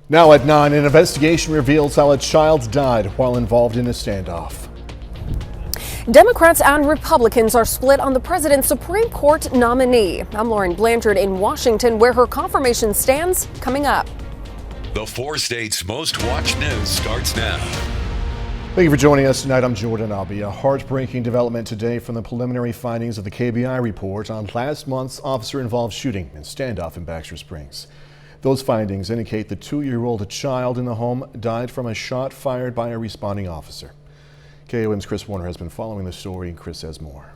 Now at 9, an investigation reveals how a child died while involved in a standoff. Democrats and Republicans are split on the president's Supreme Court nominee. I'm Lauren Blanchard in Washington, where her confirmation stands, coming up. The 4 states' most watched news starts now. Thank you for joining us tonight. I'm Jordan Albee. A heartbreaking development today from the preliminary findings of the KBI report on last month's officer-involved shooting and standoff in Baxter Springs. Those findings indicate the 2-year-old child in the home died from a shot fired by a responding officer. KOM's Chris Warner has been following the story, and Chris has more.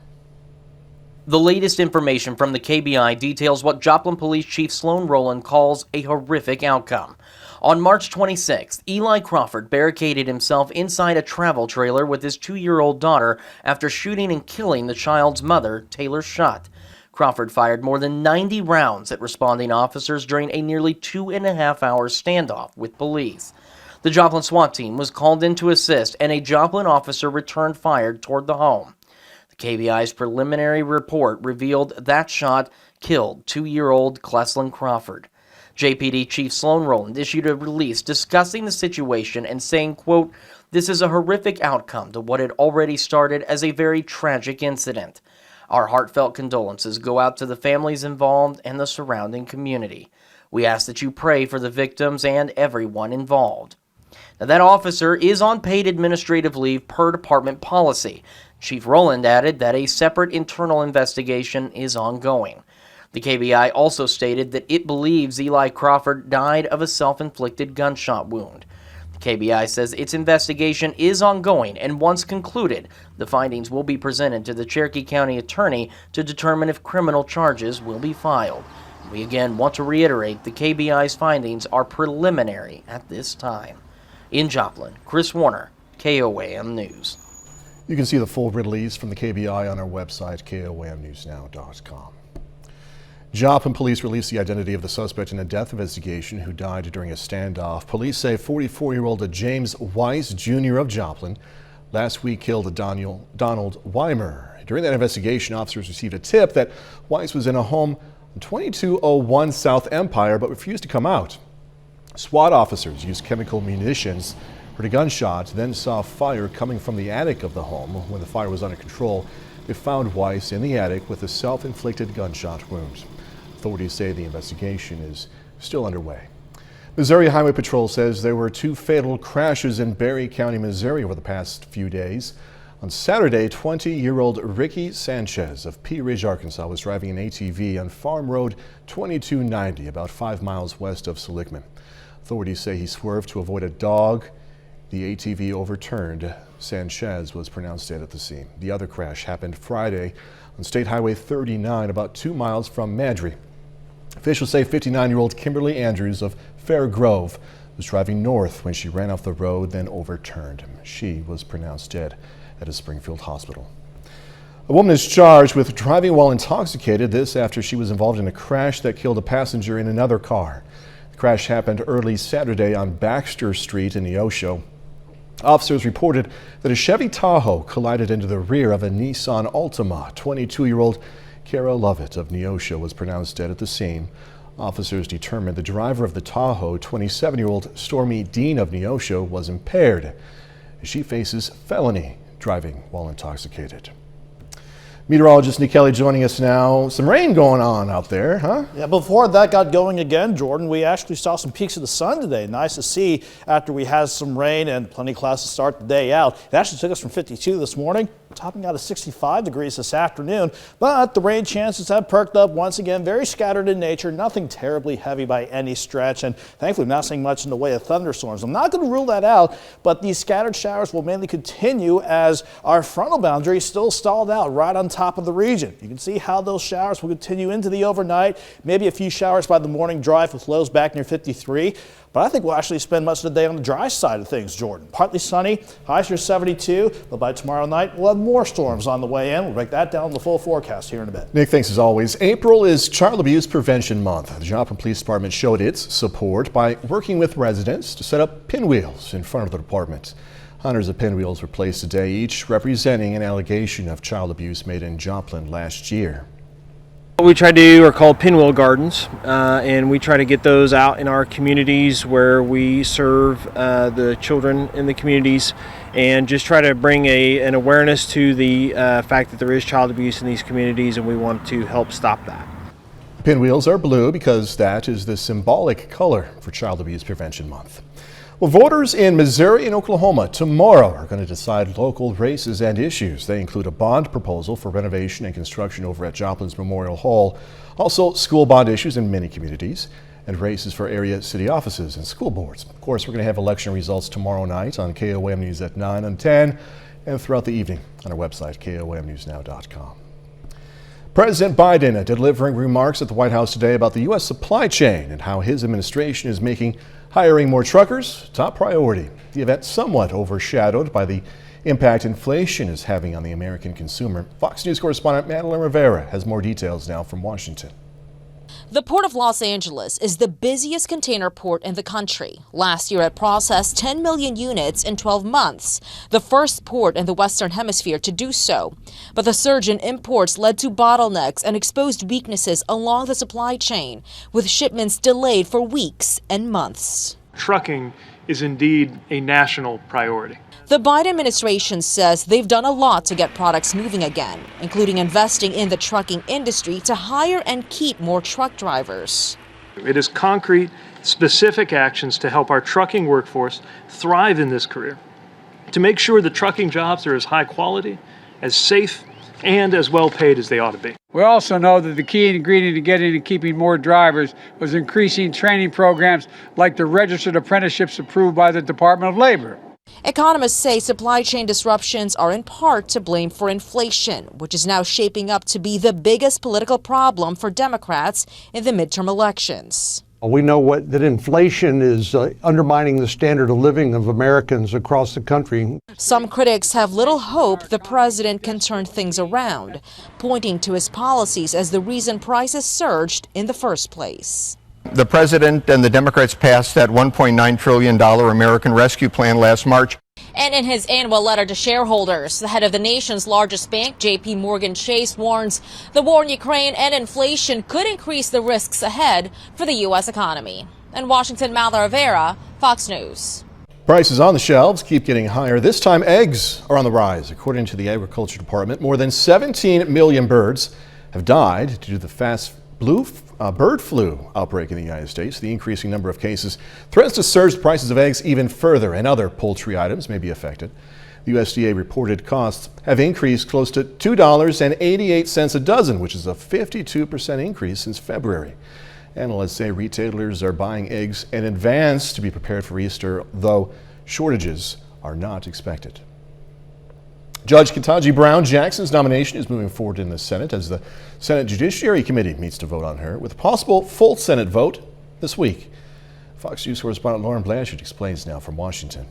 The latest information from the KBI details what Joplin Police Chief Sloan Rowland calls a horrific outcome. On March 26th, Eli Crawford barricaded himself inside a travel trailer with his 2-year-old daughter after shooting and killing the child's mother, Taylor Schutt. Crawford fired more than 90 rounds at responding officers during a nearly 2.5-hour standoff with police. The Joplin SWAT team was called in to assist, and a Joplin officer returned fire toward the home. The KBI's preliminary report revealed that shot killed 2-year-old Cleslin Crawford. JPD Chief Sloan Rowland issued a release discussing the situation and saying, quote, "This is a horrific outcome to what had already started as a very tragic incident. Our heartfelt condolences go out to the families involved and the surrounding community. We ask that you pray for the victims and everyone involved." Now, that officer is on paid administrative leave per department policy. Chief Rowland added that a separate internal investigation is ongoing. The KBI also stated that it believes Eli Crawford died of a self-inflicted gunshot wound. The KBI says its investigation is ongoing, and once concluded, the findings will be presented to the Cherokee County Attorney to determine if criminal charges will be filed. We again want to reiterate the KBI's findings are preliminary at this time. In Joplin, Chris Warner, KOAM News. You can see the full release from the KBI on our website, komnewsnow.com. Joplin police released the identity of the suspect in a death investigation who died during a standoff. Police say 44-year-old James Weiss Jr. of Joplin last week killed Donald Weimer. During that investigation, officers received a tip that Weiss was in a home on 2201 South Empire but refused to come out. SWAT officers used chemical munitions, heard a gunshot, then saw fire coming from the attic of the home. When the fire was under control, they found Weiss in the attic with a self-inflicted gunshot wound. Authorities say the investigation is still underway. Missouri Highway Patrol says there were 2 fatal crashes in Berry County, Missouri over the past few days. On Saturday, 20-year-old Ricky Sanchez of Pea Ridge, Arkansas was driving an ATV on Farm Road 2290, about 5 miles west of Seligman. Authorities say he swerved to avoid a dog. The ATV overturned. Sanchez was pronounced dead at the scene. The other crash happened Friday on State Highway 39, about 2 miles from Madry. Officials say 59-year-old Kimberly Andrews of Fair Grove was driving north when she ran off the road, then overturned. She was pronounced dead at a Springfield hospital. A woman is charged with driving while intoxicated, this after she was involved in a crash that killed a passenger in another car. The crash happened early Saturday on Baxter Street in Neosho. Officers reported that a Chevy Tahoe collided into the rear of a Nissan Altima. 22-year-old Kara Lovett of Neosho was pronounced dead at the scene. Officers determined the driver of the Tahoe, 27-year-old Stormy Dean of Neosho, was impaired. She faces felony driving while intoxicated. Meteorologist Nick Kelly joining us now. Some rain going on out there, huh? Yeah, before that got going again, Jordan, we actually saw some peaks of the sun today. Nice to see after we had some rain and plenty of clouds to start the day out. It actually took us from 52 this morning, topping out at 65 degrees this afternoon. But the rain chances have perked up once again. Very scattered in nature, nothing terribly heavy by any stretch. And thankfully, not seeing much in the way of thunderstorms. I'm not going to rule that out, but these scattered showers will mainly continue as our frontal boundary is still stalled out right on top of the region. You can see how those showers will continue into the overnight. Maybe a few showers by the morning drive with lows back near 53. But I think we'll actually spend much of the day on the dry side of things, Jordan. Partly sunny, highs near 72, but by tomorrow night, we'll have more storms on the way in. We'll break that down in the full forecast here in a bit. Nick, thanks as always. April is Child Abuse Prevention Month. The Joplin Police Department showed its support by working with residents to set up pinwheels in front of the department. Hundreds of pinwheels were placed today, each representing an allegation of child abuse made in Joplin last year. What we try to do are called pinwheel gardens, and we try to get those out in our communities where we serve the children in the communities, and just try to bring an awareness to the fact that there is child abuse in these communities, and we want to help stop that. Pinwheels are blue because that is the symbolic color for Child Abuse Prevention Month. Well, voters in Missouri and Oklahoma tomorrow are going to decide local races and issues. They include a bond proposal for renovation and construction over at Joplin's Memorial Hall, also school bond issues in many communities, and races for area city offices and school boards. Of course, we're going to have election results tomorrow night on KOM News at 9 and 10, and throughout the evening on our website, komnewsnow.com. President Biden delivering remarks at the White House today about the U.S. supply chain and how his administration is making hiring more truckers top priority. The event somewhat overshadowed by the impact inflation is having on the American consumer. Fox News correspondent Madeline Rivera has more details now from Washington. The Port of Los Angeles is the busiest container port in the country. Last year it processed 10 million units in 12 months, the first port in the Western Hemisphere to do so. But the surge in imports led to bottlenecks and exposed weaknesses along the supply chain, with shipments delayed for weeks and months. Trucking is indeed a national priority. The Biden administration says they've done a lot to get products moving again, including investing in the trucking industry to hire and keep more truck drivers. It is concrete, specific actions to help our trucking workforce thrive in this career, to make sure the trucking jobs are as high quality, as safe, and as well paid as they ought to be. We also know that the key ingredient to getting and keeping more drivers was increasing training programs like the registered apprenticeships approved by the Department of Labor. Economists say supply chain disruptions are in part to blame for inflation, which is now shaping up to be the biggest political problem for Democrats in the midterm elections. We know that inflation is undermining the standard of living of Americans across the country. Some critics have little hope the president can turn things around, pointing to his policies as the reason prices surged in the first place. The president and the Democrats passed that $1.9 trillion American Rescue Plan last March. And in his annual letter to shareholders, the head of the nation's largest bank, J.P. Morgan Chase, warns the war in Ukraine and inflation could increase the risks ahead for the U.S. economy. In Washington, Madeline Rivera, Fox News. Prices on the shelves keep getting higher. This time, eggs are on the rise. According to the Agriculture Department, more than 17 million birds have died due to the fast bird flu outbreak in the United States. The increasing number of cases threatens to surge the prices of eggs even further, and other poultry items may be affected. The USDA reported costs have increased close to $2.88 a dozen, which is a 52% increase since February. Analysts say retailers are buying eggs in advance to be prepared for Easter, though shortages are not expected. Judge Ketanji Brown Jackson's nomination is moving forward in the Senate as the Senate Judiciary Committee meets to vote on her, with a possible full Senate vote this week. Fox News correspondent Lauren Blanchard explains now from Washington.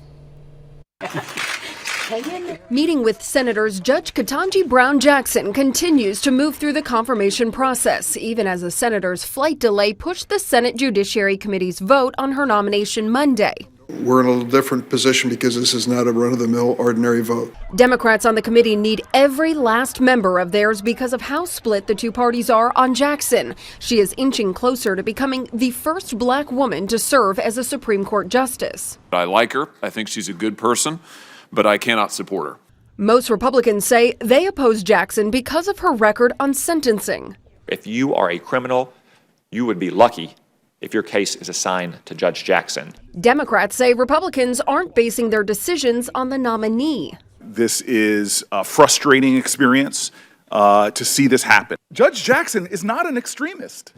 Meeting with Senators, Judge Ketanji Brown Jackson continues to move through the confirmation process, even as a senator's flight delay pushed the Senate Judiciary Committee's vote on her nomination Monday. We're in a little different position because this is not a run-of-the-mill ordinary vote. Democrats on the committee need every last member of theirs because of how split the two parties are on Jackson. She is inching closer to becoming the first black woman to serve as a Supreme Court justice. I like her. I think she's a good person, but I cannot support her. Most Republicans say they oppose Jackson because of her record on sentencing. If you are a criminal, you would be lucky if your case is assigned to Judge Jackson. Democrats say Republicans aren't basing their decisions on the nominee. This is a frustrating experience to see this happen. Judge Jackson is not an extremist.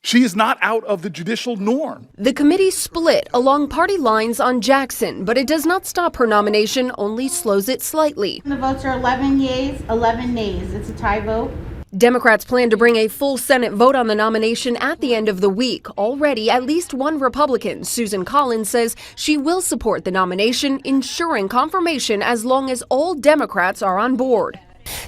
She is not out of the judicial norm. The committee split along party lines on Jackson, but it does not stop her nomination, only slows it slightly. The votes are 11 yeas, 11 nays. It's a tie vote. Democrats plan to bring a full Senate vote on the nomination at the end of the week. Already, at least one Republican, Susan Collins, says she will support the nomination, ensuring confirmation as long as all Democrats are on board.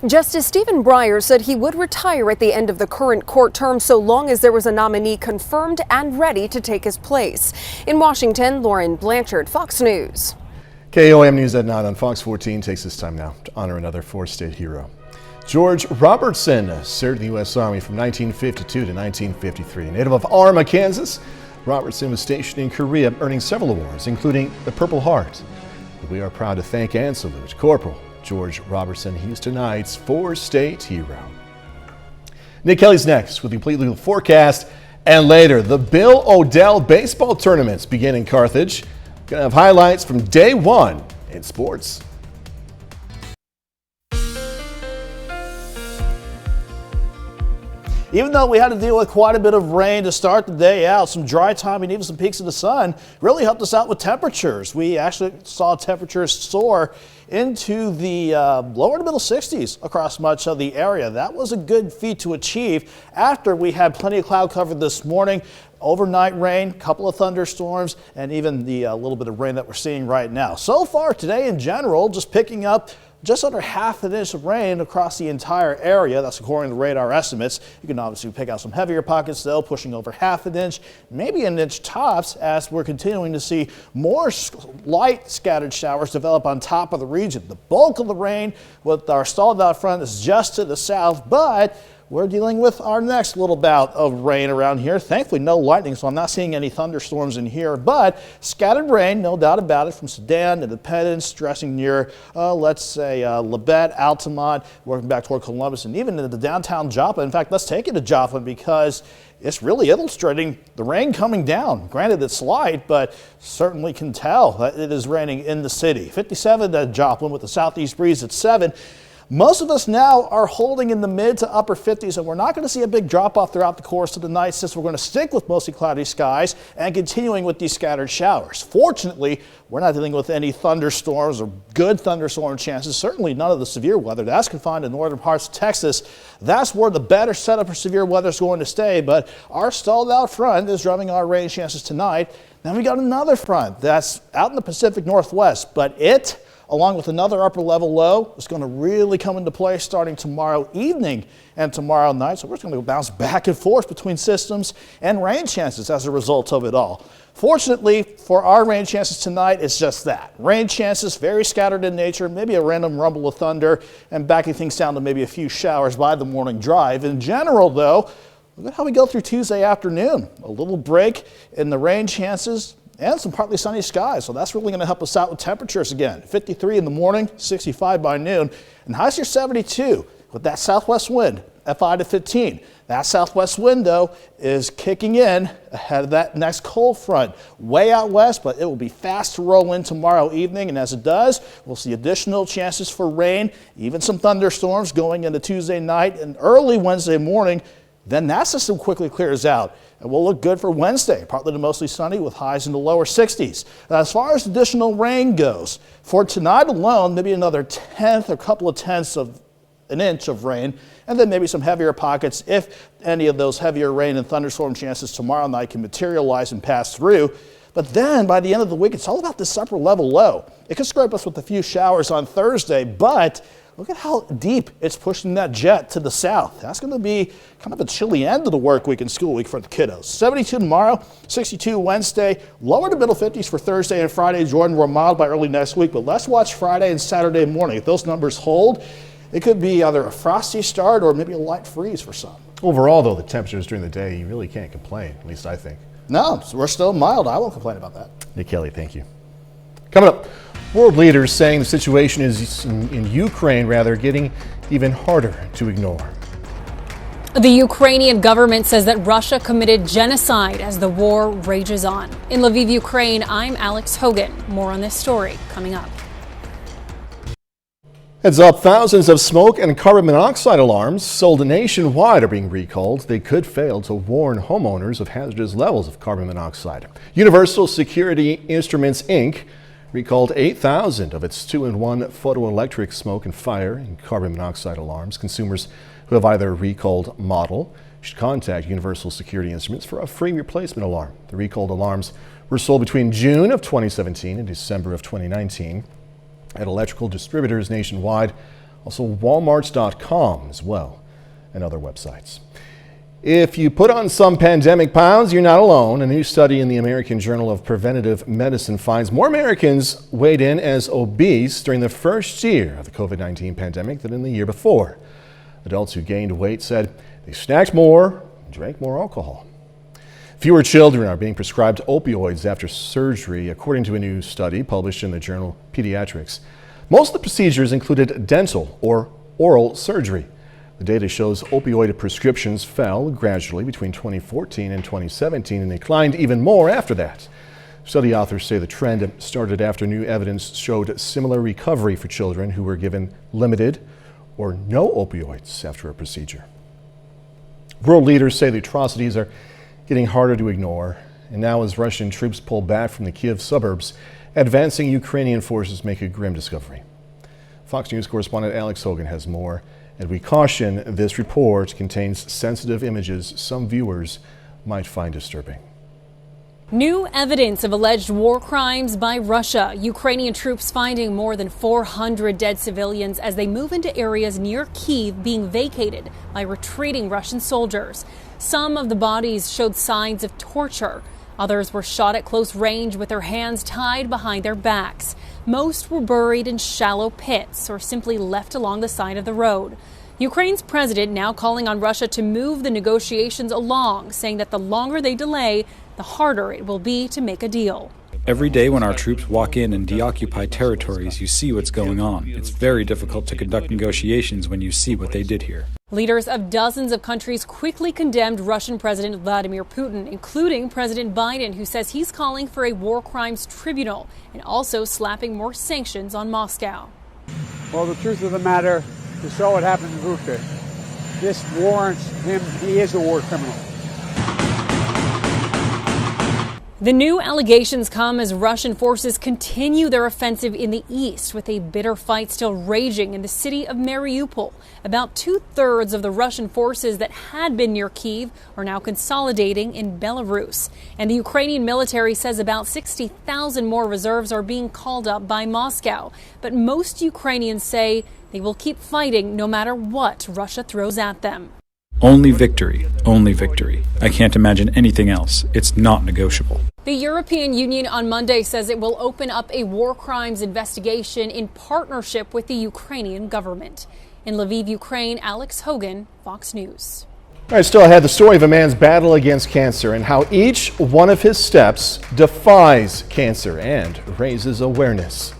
Justice Stephen Breyer said he would retire at the end of the current court term so long as there was a nominee confirmed and ready to take his place. In Washington, Lauren Blanchard, Fox News. KOM News at 9 on Fox 14 takes this time now to honor another four-state hero. George Robertson served in the U.S. Army from 1952 to 1953. A native of Arma, Kansas, Robertson was stationed in Korea, earning several awards, including the Purple Heart. We are proud to thank and salute Corporal George Robertson. He is tonight's four-state hero. Nick Kelly's next with the complete legal forecast. And later, the Bill O'Dell baseball tournaments begin in Carthage. Gonna have highlights from day one in sports. Even though we had to deal with quite a bit of rain to start the day out, some dry time and even some peaks of the sun really helped us out with temperatures. We actually saw temperatures soar into the lower to middle 60s across much of the area. That was a good feat to achieve after we had plenty of cloud cover this morning. Overnight rain, a couple of thunderstorms, and even the little bit of rain that we're seeing right now. So far today in general, just picking up just under half an inch of rain across the entire area. That's according to radar estimates. You can obviously pick out some heavier pockets though, pushing over half an inch, maybe an inch tops, as we're continuing to see more light scattered showers develop on top of the region. The bulk of the rain with our stalled out front is just to the south, but we're dealing with our next little bout of rain around here. Thankfully, no lightning, so I'm not seeing any thunderstorms in here, but scattered rain, no doubt about it, from Sedan to Independence, stressing near, let's say, Labette, Altamont, working back toward Columbus, and even into the downtown Joplin. In fact, let's take it to Joplin because it's really illustrating the rain coming down. Granted, it's light, but certainly can tell that it is raining in the city. 57 at Joplin with a southeast breeze at 7. Most of us now are holding in the mid to upper 50s, and we're not going to see a big drop off throughout the course of the night since we're going to stick with mostly cloudy skies and continuing with these scattered showers. Fortunately, we're not dealing with any thunderstorms or good thunderstorm chances, certainly none of the severe weather. That's confined to northern parts of Texas. That's where the better setup for severe weather is going to stay, but our stalled out front is driving our rain chances tonight. Then we got another front that's out in the Pacific Northwest, but it, along with another upper level low, is going to really come into play starting tomorrow evening and tomorrow night. So we're just going to bounce back and forth between systems and rain chances as a result of it all. Fortunately for our rain chances tonight, it's just that. Rain chances very scattered in nature, maybe a random rumble of thunder and backing things down to maybe a few showers by the morning drive. In general though, look at how we go through Tuesday afternoon. A little break in the rain chances and some partly sunny skies, so that's really going to help us out with temperatures again. 53 in the morning, 65 by noon, and highs near 72 with that southwest wind at 5 to 15. That southwest wind, though, is kicking in ahead of that next cold front way out west, but it will be fast to roll in tomorrow evening, and as it does, we'll see additional chances for rain, even some thunderstorms going into Tuesday night and early Wednesday morning. Then that system quickly clears out and will look good for Wednesday, partly to mostly sunny with highs in the lower 60s. Now, as far as additional rain goes, for tonight alone, maybe another tenth or couple of tenths of an inch of rain, and then maybe some heavier pockets if any of those heavier rain and thunderstorm chances tomorrow night can materialize and pass through. But then by the end of the week, it's all about this upper level low. It could scrape us with a few showers on Thursday, but look at how deep it's pushing that jet to the south. That's going to be kind of a chilly end of the work week and school week for the kiddos. 72 tomorrow, 62 Wednesday, lower to middle 50s for Thursday and Friday. Jordan, we're mild by early next week, but let's watch Friday and Saturday morning. If those numbers hold, it could be either a frosty start or maybe a light freeze for some. Overall, though, the temperatures during the day, you really can't complain, at least I think. No, we're still mild. I won't complain about that. Nick Kelly, thank you. Coming up, world leaders saying the situation is in Ukraine, getting even harder to ignore. The Ukrainian government says that Russia committed genocide as the war rages on. In Lviv, Ukraine, I'm Alex Hogan. More on this story coming up. Heads up, thousands of smoke and carbon monoxide alarms sold nationwide are being recalled. They could fail to warn homeowners of hazardous levels of carbon monoxide. Universal Security Instruments, Inc. recalled 8,000 of its 2-in-1 photoelectric smoke and fire and carbon monoxide alarms. Consumers who have either recalled model should contact Universal Security Instruments for a free replacement alarm. The recalled alarms were sold between June of 2017 and December of 2019 at electrical distributors nationwide, also Walmarts.com as well, and other websites. If you put on some pandemic pounds, you're not alone. A new study in the American Journal of Preventive Medicine finds more Americans weighed in as obese during the first year of the COVID-19 pandemic than in the year before. Adults who gained weight said they snacked more and drank more alcohol. Fewer children are being prescribed opioids after surgery, according to a new study published in the journal Pediatrics. Most of the procedures included dental or oral surgery. The data shows opioid prescriptions fell gradually between 2014 and 2017 and declined even more after that. Study authors say the trend started after new evidence showed similar recovery for children who were given limited or no opioids after a procedure. World leaders say the atrocities are getting harder to ignore, and now as Russian troops pull back from the Kiev suburbs, advancing Ukrainian forces make a grim discovery. Fox News correspondent Alex Hogan has more, and we caution this report contains sensitive images some viewers might find disturbing. New evidence of alleged war crimes by Russia. Ukrainian troops finding more than 400 dead civilians as they move into areas near Kyiv being vacated by retreating Russian soldiers. Some of the bodies showed signs of torture. Others were shot at close range with their hands tied behind their backs. Most were buried in shallow pits or simply left along the side of the road. Ukraine's president now calling on Russia to move the negotiations along, saying that the longer they delay, the harder it will be to make a deal. Every day when our troops walk in and deoccupy territories, you see what's going on. It's very difficult to conduct negotiations when you see what they did here. Leaders of dozens of countries quickly condemned Russian President Vladimir Putin, including President Biden, who says he's calling for a war crimes tribunal and also slapping more sanctions on Moscow. Well, the truth of the matter, you saw what happened in Bucha. This warrants him. He is a war criminal. The new allegations come as Russian forces continue their offensive in the east, with a bitter fight still raging in the city of Mariupol. About 2/3 of the Russian forces that had been near Kyiv are now consolidating in Belarus. And the Ukrainian military says about 60,000 more reserves are being called up by Moscow. But most Ukrainians say they will keep fighting no matter what Russia throws at them. Only victory, only victory. I can't imagine anything else. It's not negotiable. The European Union on Monday says it will open up a war crimes investigation in partnership with the Ukrainian government. In Lviv, Ukraine, Alex Hogan, Fox News. All right, still ahead, the story of a man's battle against cancer and how each one of his steps defies cancer and raises awareness.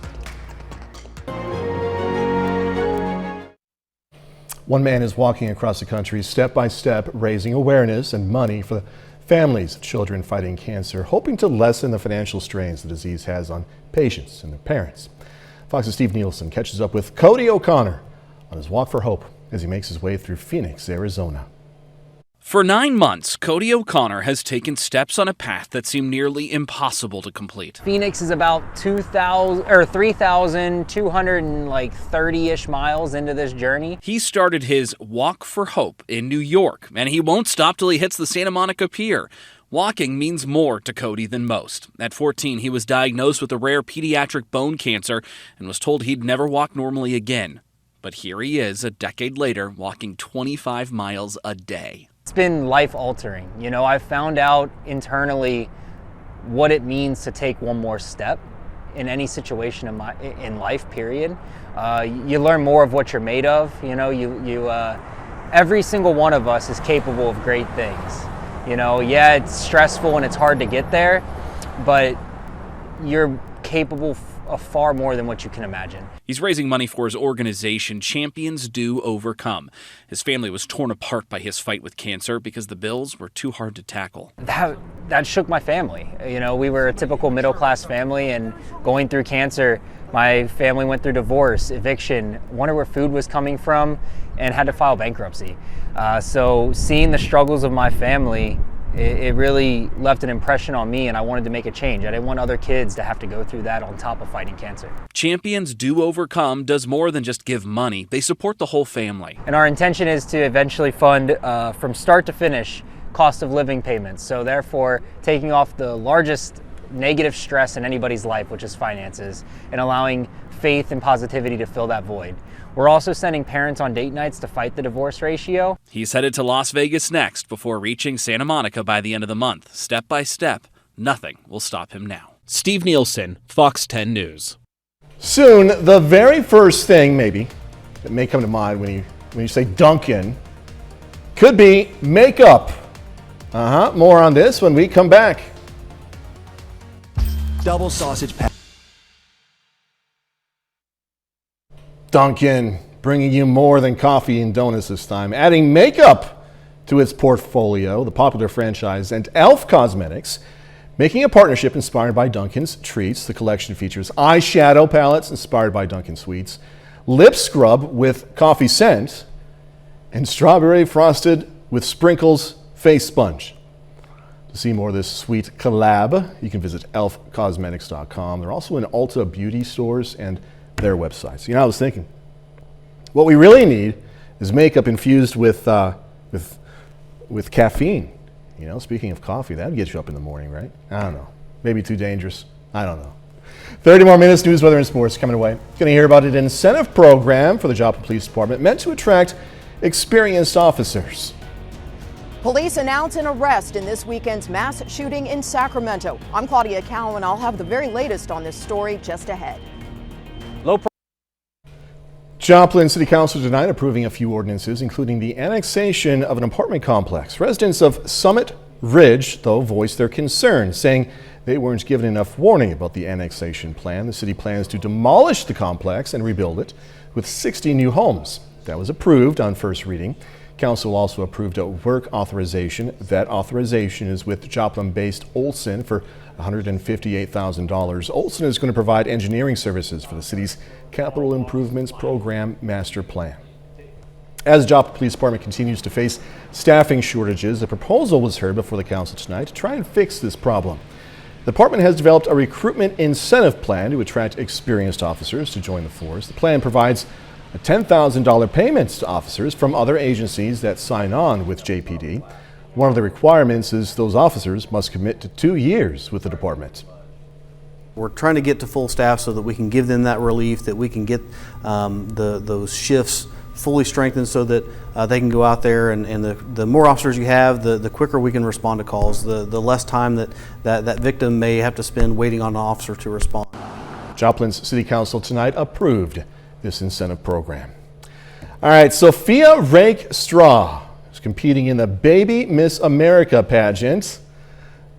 One man is walking across the country step by step, raising awareness and money for families of children fighting cancer, hoping to lessen the financial strains the disease has on patients and their parents. Fox's Steve Nielsen catches up with Cody O'Connor on his walk for hope as he makes his way through Phoenix, Arizona. For 9 months, Cody O'Connor has taken steps on a path that seemed nearly impossible to complete. Phoenix is about 3,230-ish miles into this journey. He started his Walk for Hope in New York, and he won't stop till he hits the Santa Monica Pier. Walking means more to Cody than most. At 14, he was diagnosed with a rare pediatric bone cancer and was told he'd never walk normally again. But here he is, a decade later, walking 25 miles a day. It's been life-altering. You know, I've found out internally what it means to take one more step in any situation in life, period. You learn more of what you're made of. You know, every single one of us is capable of great things. You know, yeah, it's stressful and it's hard to get there, but you're capable of far more than what you can imagine. He's raising money for his organization, Champions Do Overcome. His family was torn apart by his fight with cancer because the bills were too hard to tackle. That shook my family. You know, we were a typical middle-class family, and going through cancer, my family went through divorce, eviction, wondered where food was coming from, and had to file bankruptcy. So seeing the struggles of my family, it really left an impression on me, and I wanted to make a change. I didn't want other kids to have to go through that on top of fighting cancer. Champions Do Overcome does more than just give money. They support the whole family. And our intention is to eventually fund, from start to finish, cost of living payments. So therefore, taking off the largest negative stress in anybody's life, which is finances, and allowing faith and positivity to fill that void. We're also sending parents on date nights to fight the divorce ratio. He's headed to Las Vegas next before reaching Santa Monica by the end of the month. Step by step, nothing will stop him now. Steve Nielsen, Fox 10 News. Soon, the very first thing, maybe, that may come to mind when you when you say Dunkin', could be makeup. More on this when we come back. Double sausage patty. Dunkin', bringing you more than coffee and donuts this time, adding makeup to its portfolio, the popular franchise, and e.l.f. Cosmetics, making a partnership inspired by Dunkin's treats. The collection features eyeshadow palettes inspired by Dunkin' Sweets, lip scrub with coffee scent, and strawberry frosted with sprinkles face sponge. To see more of this sweet collab, you can visit elfcosmetics.com. They're also in Ulta beauty stores and their websites. You know, I was thinking, what we really need is makeup infused with caffeine. You know, speaking of coffee, that'd get you up in the morning, right? I don't know. Maybe too dangerous. I don't know. 30 more minutes, news, weather, and sports coming away. Going to hear about an incentive program for the Joplin Police Department meant to attract experienced officers. Police announce an arrest in this weekend's mass shooting in Sacramento. I'm Claudia Cowan. I'll have the very latest on this story just ahead. Joplin City Council tonight approving a few ordinances, including the annexation of an apartment complex. Residents of Summit Ridge, though, voiced their concerns, saying they weren't given enough warning about the annexation plan. The city plans to demolish the complex and rebuild it with 60 new homes. That was approved on first reading. Council also approved a work authorization. That authorization is with Joplin-based Olson for $158,000. Olson is going to provide engineering services for the city's Capital Improvements Program Master Plan. As the Joplin Police Department continues to face staffing shortages, a proposal was heard before the council tonight to try and fix this problem. The department has developed a recruitment incentive plan to attract experienced officers to join the force. The plan provides a $10,000 payment to officers from other agencies that sign on with JPD. One of the requirements is those officers must commit to 2 years with the department. We're trying to get to full staff so that we can give them that relief, that we can get those shifts fully strengthened so that they can go out there, and the more officers you have, the quicker we can respond to calls, the less time that victim may have to spend waiting on an officer to respond. Joplin's City Council tonight approved this incentive program. All right, Sophia Rake-Straw is competing in the Baby Miss America pageant.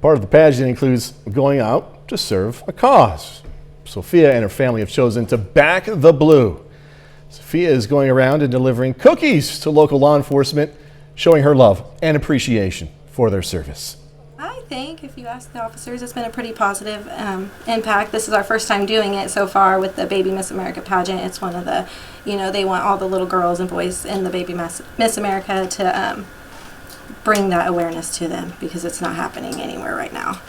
Part of the pageant includes going out to serve a cause. Sophia and her family have chosen to back the blue. Sophia is going around and delivering cookies to local law enforcement, showing her love and appreciation for their service. I think if you ask the officers, it's been a pretty positive impact. This is our first time doing it so far with the Baby Miss America pageant. It's one of the, they want all the little girls and boys in the Baby Miss America to bring that awareness to them because it's not happening anywhere right now.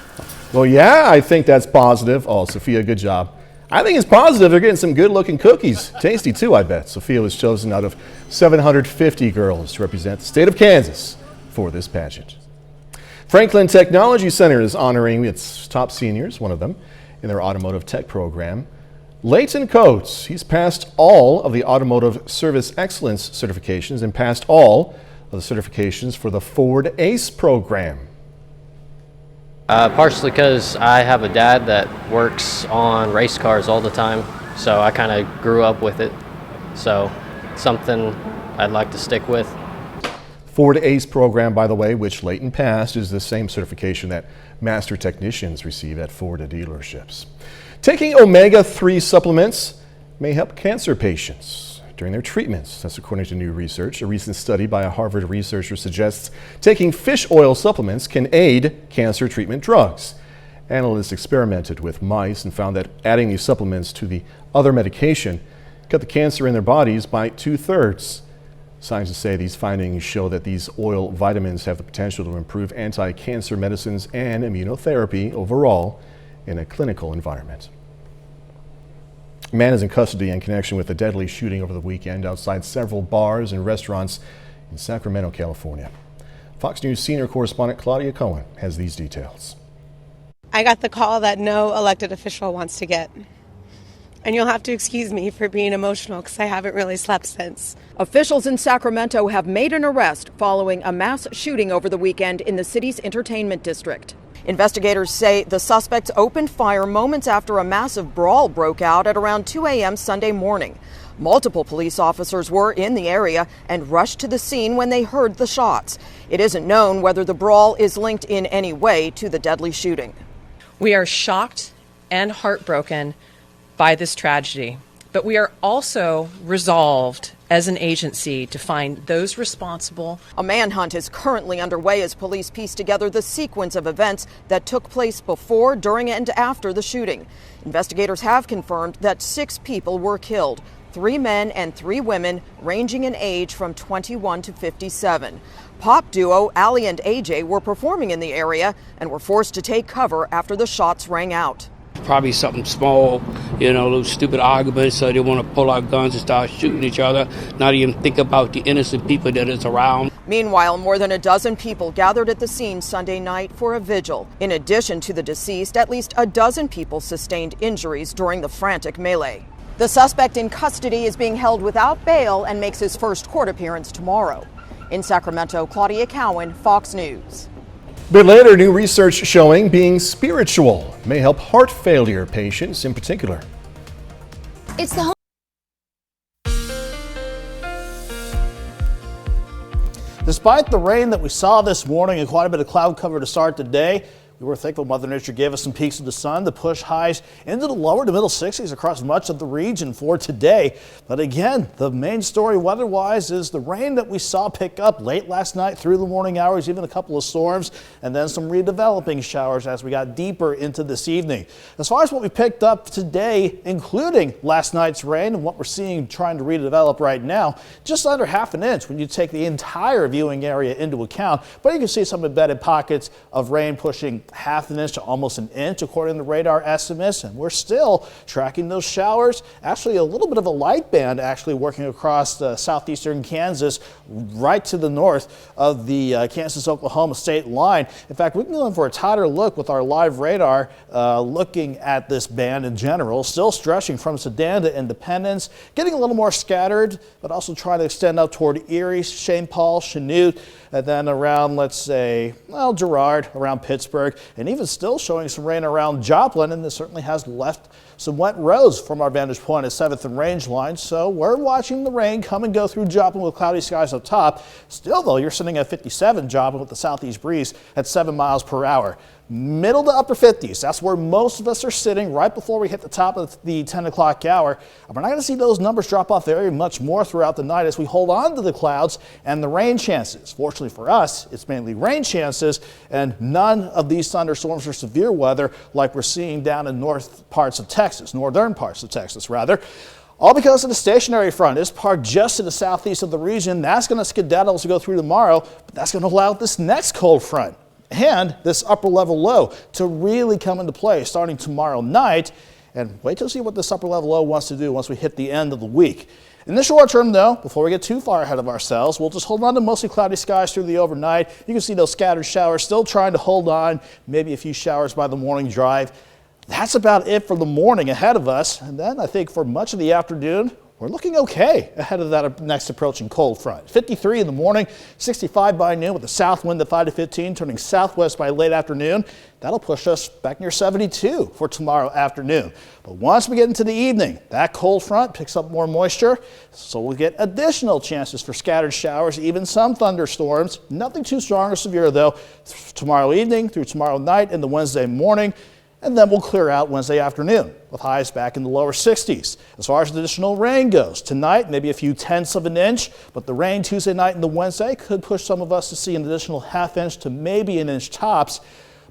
Well, yeah, I think that's positive. Oh, Sophia, good job. I think it's positive. They're getting some good-looking cookies. Tasty, too, I bet. Sophia was chosen out of 750 girls to represent the state of Kansas for this pageant. Franklin Technology Center is honoring its top seniors, one of them, in their automotive tech program. Leighton Coates, he's passed all of the Automotive Service Excellence certifications and passed all of the certifications for the Ford ACE program. Partially because I have a dad that works on race cars all the time, so I kind of grew up with it. So something I'd like to stick with. Ford ACE program, by the way, which Leighton passed, is the same certification that master technicians receive at Ford dealerships. Taking omega-3 supplements may help cancer patients during their treatments. That's according to new research. A recent study by a Harvard researcher suggests taking fish oil supplements can aid cancer treatment drugs. Analysts experimented with mice and found that adding these supplements to the other medication cut the cancer in their bodies by 2/3. Scientists say these findings show that these oil vitamins have the potential to improve anti-cancer medicines and immunotherapy overall in a clinical environment. A man is in custody in connection with a deadly shooting over the weekend outside several bars and restaurants in Sacramento, California. Fox News senior correspondent Claudia Cowan has these details. I got the call that no elected official wants to get. And you'll have to excuse me for being emotional because I haven't really slept since. Officials in Sacramento have made an arrest following a mass shooting over the weekend in the city's entertainment district. Investigators say the suspects opened fire moments after a massive brawl broke out at around 2 a.m. Sunday morning. Multiple police officers were in the area and rushed to the scene when they heard the shots. It isn't known whether the brawl is linked in any way to the deadly shooting. We are shocked and heartbroken by this tragedy, but we are also resolved as an agency to find those responsible. A manhunt is currently underway as police piece together the sequence of events that took place before, during, and after the shooting. Investigators have confirmed that 6 people were killed, 3 men and 3 women, ranging in age from 21 to 57. Pop duo Ali and AJ were performing in the area and were forced to take cover after the shots rang out. Probably something small, those stupid arguments, so they want to pull out guns and start shooting each other, not even think about the innocent people that is around. Meanwhile, more than a dozen people gathered at the scene Sunday night for a vigil. In addition to the deceased, at least a dozen people sustained injuries during the frantic melee. The suspect in custody is being held without bail and makes his first court appearance tomorrow. In Sacramento, Claudia Cowan, Fox News. A bit later, new research showing being spiritual may help heart failure patients in particular. It's the Despite the rain that we saw this morning and quite a bit of cloud cover to start the day, we were thankful Mother Nature gave us some peaks of the sun to push highs into the lower to middle 60s across much of the region for today. But again, the main story weather-wise is the rain that we saw pick up late last night through the morning hours, even a couple of storms, and then some redeveloping showers as we got deeper into this evening. As far as what we picked up today, including last night's rain and what we're seeing trying to redevelop right now, just under half an inch when you take the entire viewing area into account. But you can see some embedded pockets of rain pushing half an inch to almost an inch according to radar estimates, and we're still tracking those showers. Actually, a little bit of a light band actually working across southeastern Kansas right to the north of the Kansas-Oklahoma state line. In fact, we can go in for a tighter look with our live radar looking at this band in general, still stretching from Sedan to Independence, getting a little more scattered, but also trying to extend out toward Erie, St. Paul, Chanute, and then around, let's say, Girard, around Pittsburgh, and even still showing some rain around Joplin, and this certainly has left some wet roads from our vantage point at 7th and Range line. So we're watching the rain come and go through Joplin with cloudy skies up top. Still, though, you're sitting at 57 Joplin with the southeast breeze at 7 miles per hour. Middle to upper 50s. That's where most of us are sitting right before we hit the top of the 10 o'clock hour. And we're not going to see those numbers drop off very much more throughout the night as we hold on to the clouds and the rain chances. Fortunately for us, it's mainly rain chances and none of these thunderstorms or severe weather like we're seeing down in northern parts of Texas, rather. All because of the stationary front is parked just to the southeast of the region. That's going to skedaddle as we go through tomorrow, but that's going to allow this next cold front and this upper level low to really come into play starting tomorrow night. And wait till see what this upper level low wants to do once we hit the end of the week. In the short term, though, before we get too far ahead of ourselves, we'll just hold on to mostly cloudy skies through the overnight. You can see those scattered showers still trying to hold on, maybe a few showers by the morning drive. That's about it for the morning ahead of us. And then I think for much of the afternoon, we're looking okay ahead of that next approaching cold front. 53 in the morning, 65 by noon with a south wind at 5 to 15, turning southwest by late afternoon. That'll push us back near 72 for tomorrow afternoon. But once we get into the evening, that cold front picks up more moisture, so we'll get additional chances for scattered showers, even some thunderstorms. Nothing too strong or severe, though, tomorrow evening through tomorrow night and the Wednesday morning. And then we'll clear out Wednesday afternoon with highs back in the lower 60s. As far as the additional rain goes, tonight maybe a few tenths of an inch, but the rain Tuesday night and the Wednesday could push some of us to see an additional half inch to maybe an inch tops.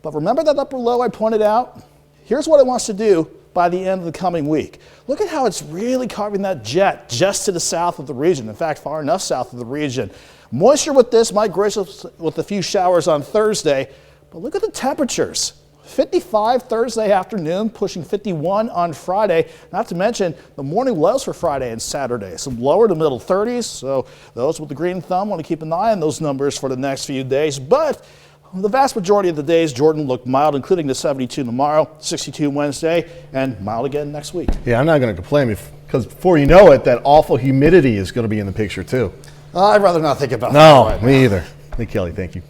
But remember that upper low I pointed out? Here's what it wants to do by the end of the coming week. Look at how it's really carving that jet just to the south of the region. In fact, far enough south of the region. Moisture with this might grace us with a few showers on Thursday, but look at the temperatures. 55 Thursday afternoon, pushing 51 on Friday, not to mention the morning lows for Friday and Saturday. Some lower to middle 30s, so those with the green thumb want to keep an eye on those numbers for the next few days. But the vast majority of the days, Jordan, look mild, including the 72 tomorrow, 62 Wednesday, and mild again next week. Yeah, I'm not going to complain because before you know it, that awful humidity is going to be in the picture too. I'd rather not think about that. No, me either. Hey, Kelly, thank you.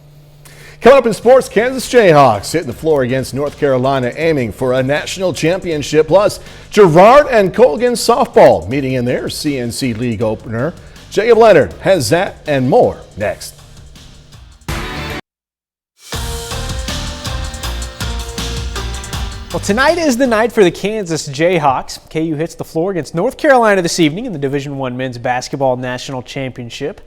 Coming up in sports, Kansas Jayhawks hitting the floor against North Carolina, aiming for a national championship. Plus, Girard and Colgan softball meeting in their CNC League opener. Jacob Leonard has that and more next. Well, tonight is the night for the Kansas Jayhawks. KU hits the floor against North Carolina this evening in the Division I Men's Basketball National Championship.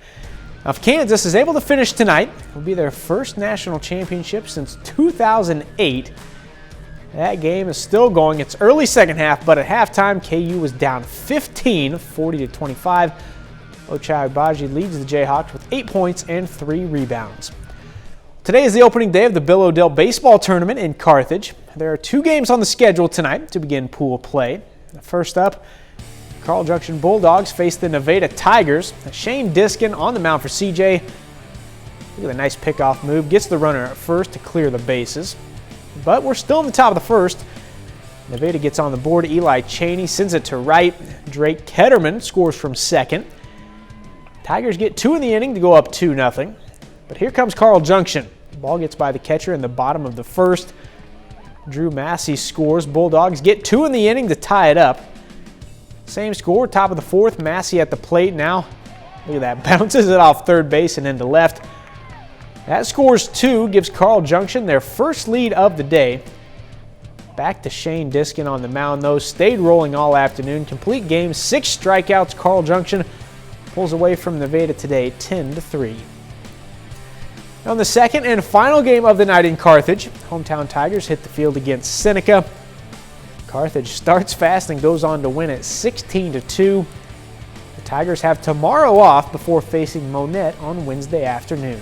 Now, if Kansas is able to finish tonight, it will be their first national championship since 2008. That game is still going. It's early second half, but at halftime, KU was down 15, 40-25. Ochai Agbaji leads the Jayhawks with 8 points and 3 rebounds. Today is the opening day of the Bill O'Dell Baseball Tournament in Carthage. There are 2 games on the schedule tonight to begin pool play. First up, Carl Junction Bulldogs face the Nevada Tigers. Shane Diskin on the mound for CJ. Look at the nice pickoff move. Gets the runner at first to clear the bases. But we're still in the top of the first. Nevada gets on the board. Eli Cheney sends it to right. Drake Ketterman scores from second. Tigers get 2 in the inning to go up 2-0. But here comes Carl Junction. The ball gets by the catcher in the bottom of the first. Drew Massey scores. Bulldogs get 2 in the inning to tie it up. Same score, top of the fourth. Massey at the plate now. Look at that, bounces it off third base and into left. That scores 2, gives Carl Junction their first lead of the day. Back to Shane Diskin on the mound, though. Stayed rolling all afternoon. Complete game, 6 strikeouts. Carl Junction pulls away from Nevada today, 10-3. On the second and final game of the night in Carthage, hometown Tigers hit the field against Seneca. Carthage starts fast and goes on to win it 16-2. The Tigers have tomorrow off before facing Monette on Wednesday afternoon.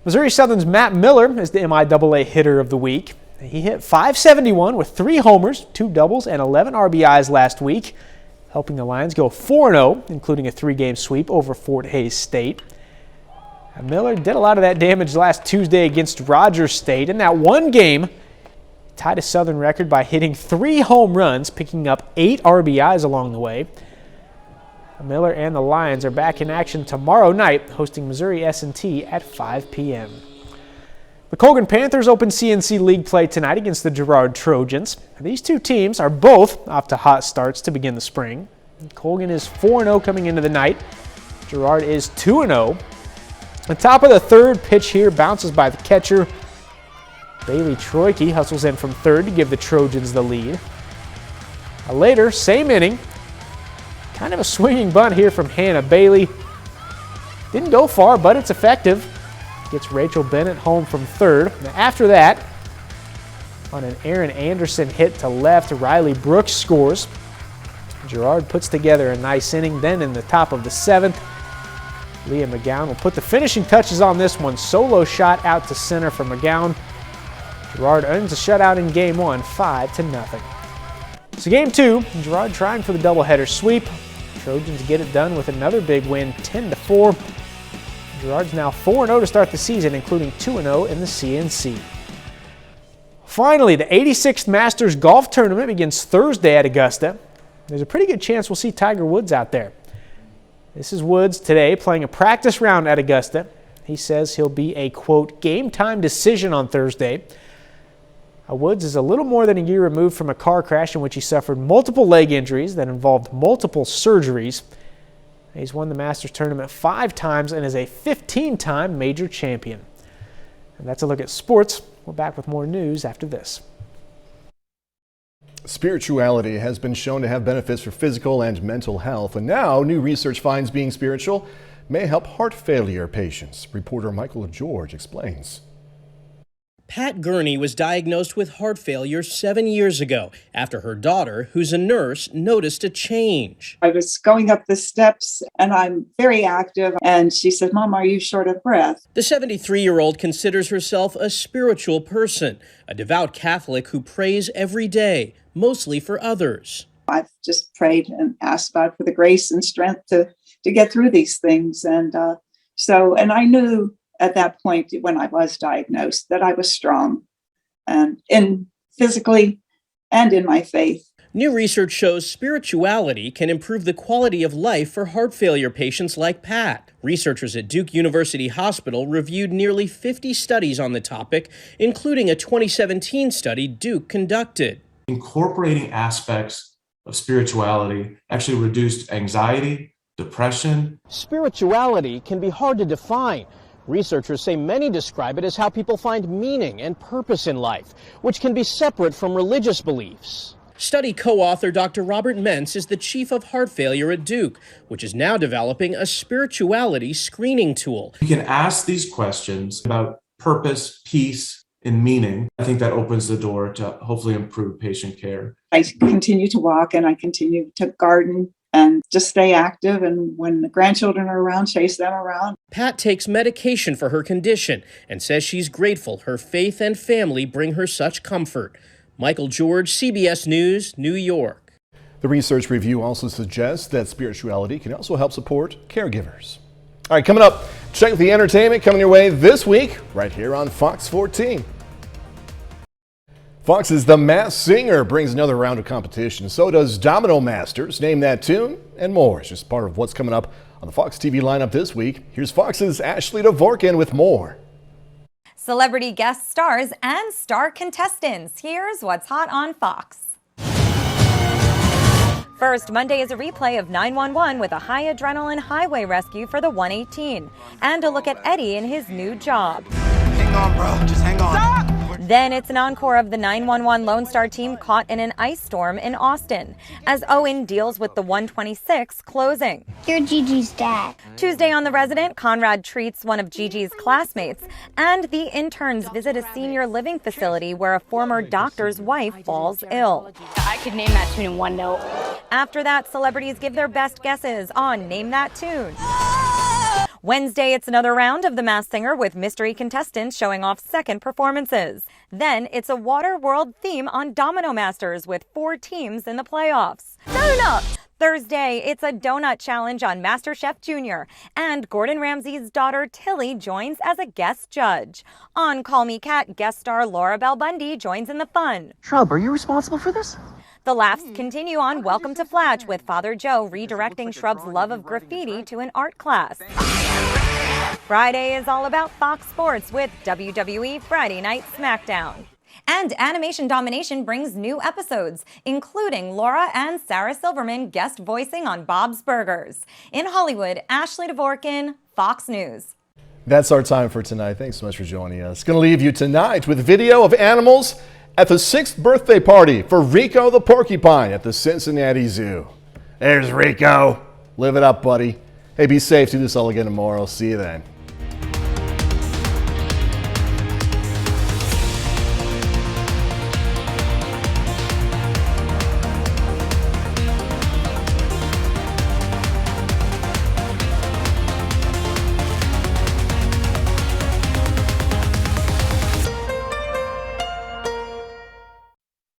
Missouri Southern's Matt Miller is the MIAA hitter of the week. He hit .571 with 3 homers, 2 doubles, and 11 RBIs last week, helping the Lions go 4-0, including a 3-game sweep over Fort Hays State. Miller did a lot of that damage last Tuesday against Rogers State. In that one game, tied a Southern record by hitting 3 home runs, picking up 8 RBIs along the way. Miller and the Lions are back in action tomorrow night, hosting Missouri S&T at 5 p.m. The Colgan Panthers open CNC League play tonight against the Girard Trojans. These 2 teams are both off to hot starts to begin the spring. Colgan is 4-0 coming into the night. Girard is 2-0. The top of the third, pitch here bounces by the catcher. Bailey Troike hustles in from third to give the Trojans the lead. Later, same inning, kind of a swinging bunt here from Hannah Bailey. Didn't go far, but it's effective. Gets Rachel Bennett home from third. After that, on an Aaron Anderson hit to left, Riley Brooks scores. Girard puts together a nice inning. Then in the top of the 7th, Leah McGowan will put the finishing touches on this one. Solo shot out to center for McGowan. Girard earns a shutout in game 1, 5-0. So game 2, Girard trying for the doubleheader sweep. Trojans get it done with another big win, 10-4. Girard's now 4-0 to start the season, including 2-0 in the CNC. Finally, the 86th Masters Golf Tournament begins Thursday at Augusta. There's a pretty good chance we'll see Tiger Woods out there. This is Woods today playing a practice round at Augusta. He says he'll be a, quote, game-time decision on Thursday. Woods is a little more than a year removed from a car crash in which he suffered multiple leg injuries that involved multiple surgeries. He's won the Masters tournament 5 times and is a 15-time major champion. And that's a look at sports. We're back with more news after this. Spirituality has been shown to have benefits for physical and mental health, and now new research finds being spiritual may help heart failure patients. Reporter Michael George explains. Pat Gurney was diagnosed with heart failure 7 years ago after her daughter, who's a nurse, noticed a change. I was going up the steps and I'm very active, and she said, "Mom, are you short of breath?" The 73-year-old considers herself a spiritual person, a devout Catholic who prays every day, mostly for others. I've just prayed and asked God for the grace and strength to get through these things. And I knew at that point when I was diagnosed that I was strong and physically and in my faith. New research shows spirituality can improve the quality of life for heart failure patients like Pat. Researchers at Duke University Hospital reviewed nearly 50 studies on the topic, including a 2017 study Duke conducted. Incorporating aspects of spirituality actually reduced anxiety, depression. Spirituality can be hard to define. Researchers say many describe it as how people find meaning and purpose in life, which can be separate from religious beliefs. Study co-author Dr. Robert Mentz is the chief of heart failure at Duke, which is now developing a spirituality screening tool. You can ask these questions about purpose, peace, and meaning. I think that opens the door to hopefully improve patient care. I continue to walk and I continue to garden and just stay active. And when the grandchildren are around, chase them around. Pat takes medication for her condition and says she's grateful her faith and family bring her such comfort. Michael George, CBS News, New York. The research review also suggests that spirituality can also help support caregivers. All right, coming up, check the entertainment coming your way this week right here on Fox 14. Fox's The Masked Singer brings another round of competition. So does Domino Masters. Name that tune and more. It's just part of what's coming up on the Fox TV lineup this week. Here's Fox's Ashley Dvorkin with more. Celebrity guest stars and star contestants. Here's what's hot on Fox. First, Monday is a replay of 911 with a high adrenaline highway rescue for the 118. And a look at Eddie in his new job. Hang on, bro. Just hang on. Stop! Then it's an encore of the 911 Lone Star team caught in an ice storm in Austin, as Owen deals with the 126 closing. You're Gigi's dad. Tuesday on The Resident, Conrad treats one of Gigi's classmates, and the interns visit a senior living facility where a former doctor's wife falls ill. I could name that tune in one note. After that, celebrities give their best guesses on Name That Tune. Wednesday, it's another round of The Masked Singer with mystery contestants showing off second performances. Then it's a Water World theme on Domino Masters with 4 teams in the playoffs. Donut! Thursday, it's a donut challenge on MasterChef Junior, and Gordon Ramsay's daughter Tilly joins as a guest judge. On Call Me Kat, guest star Laura Bell Bundy joins in the fun. Shrub, are you responsible for this? The laughs continue on Welcome to Flatch with Father Joe redirecting Shrub's love of graffiti to an art class. Friday is all about Fox Sports with WWE Friday Night SmackDown. And Animation Domination brings new episodes, including Laura and Sarah Silverman guest voicing on Bob's Burgers. In Hollywood, Ashley Dvorkin, Fox News. That's our time for tonight. Thanks so much for joining us. Going to leave you tonight with video of animals at the 6th birthday party for Rico the porcupine at the Cincinnati Zoo. There's Rico. Live it up, buddy. Hey, be safe. Do this all again tomorrow. See you then.